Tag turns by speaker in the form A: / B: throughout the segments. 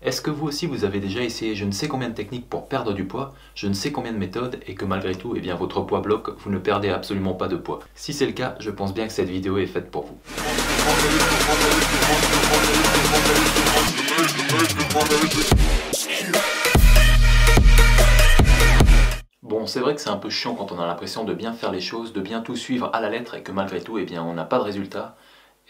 A: Est-ce que vous aussi vous avez déjà essayé je ne sais combien de techniques pour perdre du poids, je ne sais combien de méthodes et que malgré tout, eh bien, votre poids bloque, vous ne perdez absolument pas de poids? Si c'est le cas, je pense bien que cette vidéo est faite pour vous. Bon, c'est vrai que c'est un peu chiant quand on a l'impression de bien faire les choses, de bien tout suivre à la lettre et que malgré tout, eh bien, on n'a pas de résultat.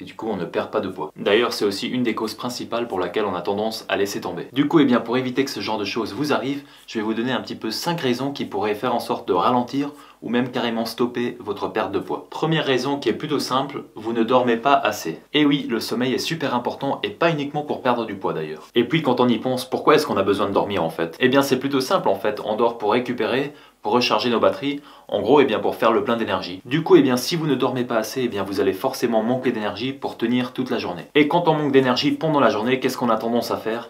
A: Et du coup on ne perd pas de poids. D'ailleurs c'est aussi une des causes principales pour laquelle on a tendance à laisser tomber. Du coup, eh bien, pour éviter que ce genre de choses vous arrive, je vais vous donner un petit peu 5 raisons qui pourraient faire en sorte de ralentir ou même carrément stopper votre perte de poids. Première raison qui est plutôt simple, vous ne dormez pas assez. Et oui, le sommeil est super important et pas uniquement pour perdre du poids d'ailleurs. Et puis quand on y pense, pourquoi est-ce qu'on a besoin de dormir en fait? Eh bien c'est plutôt simple en fait, on dort pour récupérer, pour recharger nos batteries, en gros, eh bien, pour faire le plein d'énergie. Du coup, eh bien, si vous ne dormez pas assez, eh bien, vous allez forcément manquer d'énergie pour tenir toute la journée. Et quand on manque d'énergie pendant la journée, qu'est-ce qu'on a tendance à faire?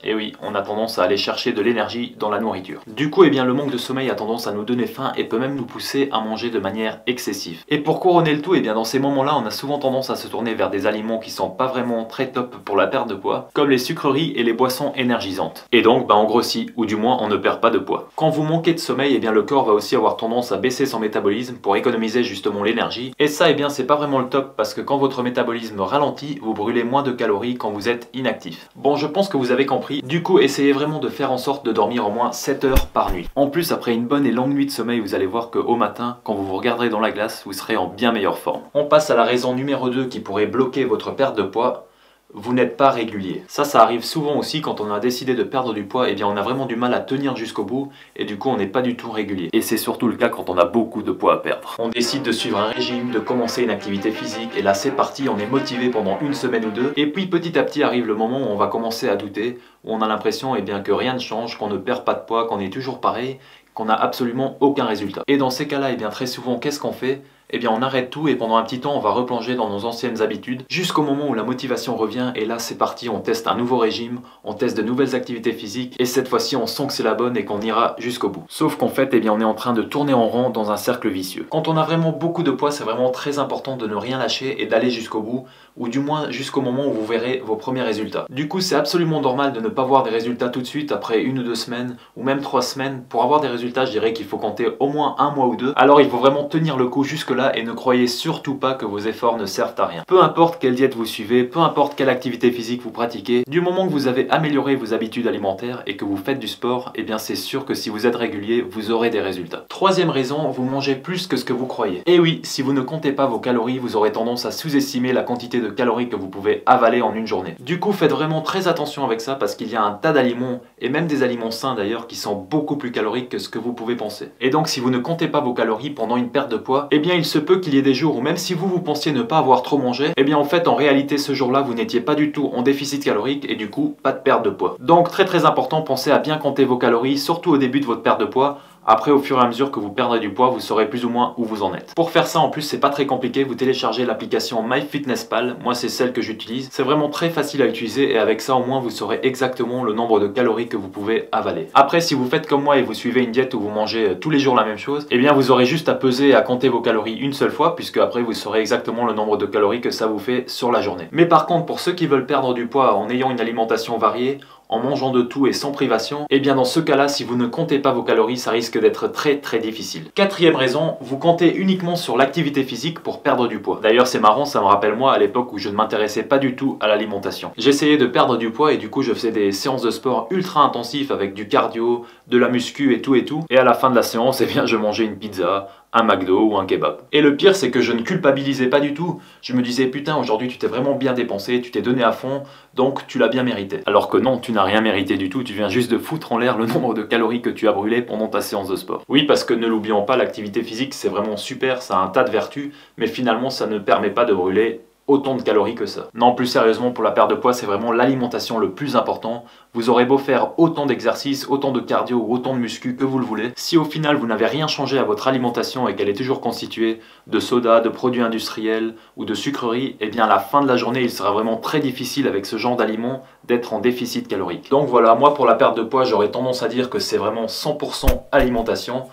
A: Et oui, on a tendance à aller chercher de l'énergie dans la nourriture. Du coup, eh bien, le manque de sommeil a tendance à nous donner faim et peut même nous pousser à manger de manière excessive. Et pour couronner le tout, eh bien, dans ces moments-là, on a souvent tendance à se tourner vers des aliments qui sont pas vraiment très top pour la perte de poids, comme les sucreries et les boissons énergisantes. Et donc, bah, on grossit, ou du moins, on ne perd pas de poids. Quand vous manquez de sommeil, eh bien, le corps va aussi avoir tendance à baisser son métabolisme pour économiser justement l'énergie. Et ça, eh bien, c'est pas vraiment le top parce que quand votre métabolisme ralentit, vous brûlez moins de calories quand vous êtes inactif. Bon, je pense que vous avez compris. Du coup, essayez vraiment de faire en sorte de dormir au moins 7 heures par nuit. En plus, après une bonne et longue nuit de sommeil, vous allez voir qu'au matin, quand vous vous regarderez dans la glace, vous serez en bien meilleure forme. On passe à la raison numéro 2 qui pourrait bloquer votre perte de poids. Vous n'êtes pas régulier. Ça arrive souvent aussi quand on a décidé de perdre du poids, et bien on a vraiment du mal à tenir jusqu'au bout et du coup on n'est pas du tout régulier. Et c'est surtout le cas quand on a beaucoup de poids à perdre. On décide de suivre un régime, de commencer une activité physique et là c'est parti, on est motivé pendant une semaine ou deux et puis petit à petit arrive le moment où on va commencer à douter, où on a l'impression eh bien, que rien ne change, qu'on ne perd pas de poids, qu'on est toujours pareil, qu'on n'a absolument aucun résultat. Et dans ces cas-là, eh bien, très souvent, qu'est-ce qu'on fait? Eh bien on arrête tout et pendant un petit temps on va replonger dans nos anciennes habitudes jusqu'au moment où la motivation revient et là c'est parti, on teste un nouveau régime, on teste de nouvelles activités physiques et cette fois-ci on sent que c'est la bonne et qu'on ira jusqu'au bout. Sauf qu'en fait eh bien, on est en train de tourner en rond dans un cercle vicieux. Quand on a vraiment beaucoup de poids, c'est vraiment très important de ne rien lâcher et d'aller jusqu'au bout ou du moins jusqu'au moment où vous verrez vos premiers résultats. Du coup c'est absolument normal de ne pas voir des résultats tout de suite après 1 ou 2 semaines ou même 3 semaines. Pour avoir des résultats je dirais qu'il faut compter au moins 1 mois ou 2. Alors il faut vraiment tenir le coup jusque là et ne croyez surtout pas que vos efforts ne servent à rien. Peu importe quelle diète vous suivez, peu importe quelle activité physique vous pratiquez, du moment que vous avez amélioré vos habitudes alimentaires et que vous faites du sport, eh bien c'est sûr que si vous êtes régulier, vous aurez des résultats. Troisième raison, vous mangez plus que ce que vous croyez. Et oui, si vous ne comptez pas vos calories, vous aurez tendance à sous-estimer la quantité de calories que vous pouvez avaler en une journée. Du coup, faites vraiment très attention avec ça parce qu'il y a un tas d'aliments, et même des aliments sains d'ailleurs, qui sont beaucoup plus caloriques que ce que vous pouvez penser. Et donc si vous ne comptez pas vos calories pendant une perte de poids, eh bien il se peut qu'il y ait des jours où même si vous pensiez ne pas avoir trop mangé, eh bien en fait en réalité ce jour-là vous n'étiez pas du tout en déficit calorique et du coup pas de perte de poids. Donc très important, pensez à bien compter vos calories, surtout au début de votre perte de poids. Après, au fur et à mesure que vous perdrez du poids, vous saurez plus ou moins où vous en êtes. Pour faire ça, en plus, c'est pas très compliqué. Vous téléchargez l'application MyFitnessPal. Moi, c'est celle que j'utilise. C'est vraiment très facile à utiliser et avec ça, au moins, vous saurez exactement le nombre de calories que vous pouvez avaler. Après, si vous faites comme moi et vous suivez une diète où vous mangez tous les jours la même chose, eh bien, vous aurez juste à peser et à compter vos calories une seule fois, puisque après, vous saurez exactement le nombre de calories que ça vous fait sur la journée. Mais par contre, pour ceux qui veulent perdre du poids en ayant une alimentation variée, en mangeant de tout et sans privation, et bien dans ce cas-là, si vous ne comptez pas vos calories, ça risque d'être très difficile. Quatrième raison, vous comptez uniquement sur l'activité physique pour perdre du poids. D'ailleurs c'est marrant, ça me rappelle moi à l'époque où je ne m'intéressais pas du tout à l'alimentation. J'essayais de perdre du poids et du coup je faisais des séances de sport ultra intensifs avec du cardio, de la muscu et tout et à la fin de la séance, eh bien je mangeais une pizza, un McDo ou un kebab. Et le pire c'est que je ne culpabilisais pas du tout. Je me disais putain aujourd'hui tu t'es vraiment bien dépensé, tu t'es donné à fond, donc tu l'as bien mérité. Alors que non, tu n'as rien mérité du tout, tu viens juste de foutre en l'air le nombre de calories que tu as brûlées pendant ta séance de sport. Oui parce que ne l'oublions pas, l'activité physique c'est vraiment super, ça a un tas de vertus, mais finalement ça ne permet pas de brûler autant de calories que ça. Non, plus sérieusement, pour la perte de poids, c'est vraiment l'alimentation le plus important. Vous aurez beau faire autant d'exercices, autant de cardio ou autant de muscu que vous le voulez. Si au final vous n'avez rien changé à votre alimentation et qu'elle est toujours constituée de soda, de produits industriels ou de sucreries, eh bien à la fin de la journée, il sera vraiment très difficile avec ce genre d'aliments d'être en déficit calorique. Donc voilà, moi pour la perte de poids, j'aurais tendance à dire que c'est vraiment 100% alimentation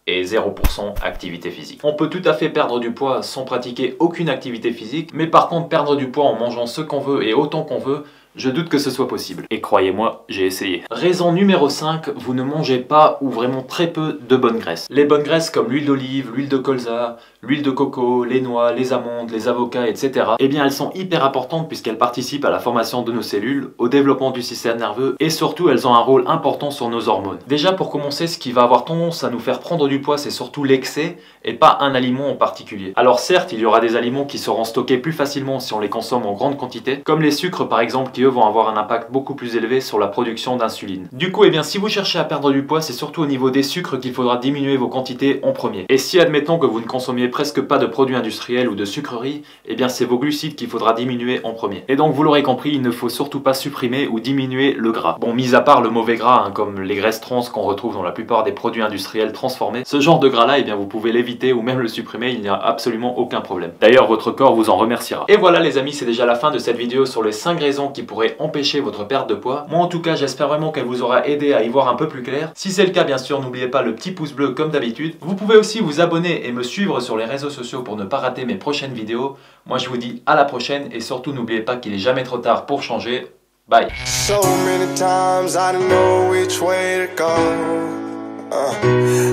A: et 0% activité physique. On peut tout à fait perdre du poids sans pratiquer aucune activité physique, mais par contre perdre du poids en mangeant ce qu'on veut et autant qu'on veut, Je doute que ce soit possible. Et croyez-moi, j'ai essayé. Raison numéro 5, vous ne mangez pas ou vraiment très peu de bonnes graisses. Les bonnes graisses comme l'huile d'olive, l'huile de colza, l'huile de coco, les noix, les amandes, les avocats, etc. Eh bien elles sont hyper importantes puisqu'elles participent à la formation de nos cellules, au développement du système nerveux et surtout elles ont un rôle important sur nos hormones. Déjà pour commencer, ce qui va avoir tendance à nous faire prendre du poids, c'est surtout l'excès et pas un aliment en particulier. Alors certes, il y aura des aliments qui seront stockés plus facilement si on les consomme en grande quantité, comme les sucres par exemple qui eux vont avoir un impact beaucoup plus élevé sur la production d'insuline. Du coup, eh bien si vous cherchez à perdre du poids, c'est surtout au niveau des sucres qu'il faudra diminuer vos quantités en premier. Et si admettons que vous ne consommiez presque pas de produits industriels ou de sucreries, eh bien c'est vos glucides qu'il faudra diminuer en premier. Et donc vous l'aurez compris, il ne faut surtout pas supprimer ou diminuer le gras. Bon, mis à part le mauvais gras, hein, comme les graisses trans qu'on retrouve dans la plupart des produits industriels transformés, ce genre de gras là, eh bien vous pouvez l'éviter ou même le supprimer, il n'y a absolument aucun problème. D'ailleurs, votre corps vous en remerciera. Et voilà les amis, c'est déjà la fin de cette vidéo sur les 5 raisons qui pourraient empêcher votre perte de poids. Moi en tout cas, j'espère vraiment qu'elle vous aura aidé à y voir un peu plus clair. Si c'est le cas, bien sûr, n'oubliez pas le petit pouce bleu comme d'habitude. Vous pouvez aussi vous abonner et me suivre sur les réseaux sociaux pour ne pas rater mes prochaines vidéos. Moi je vous dis à la prochaine et surtout n'oubliez pas qu'il est jamais trop tard pour changer. Bye. So many times I didn't know which way to go.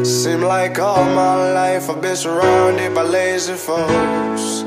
A: Seem like all my life I've been surrounded by lazy folks.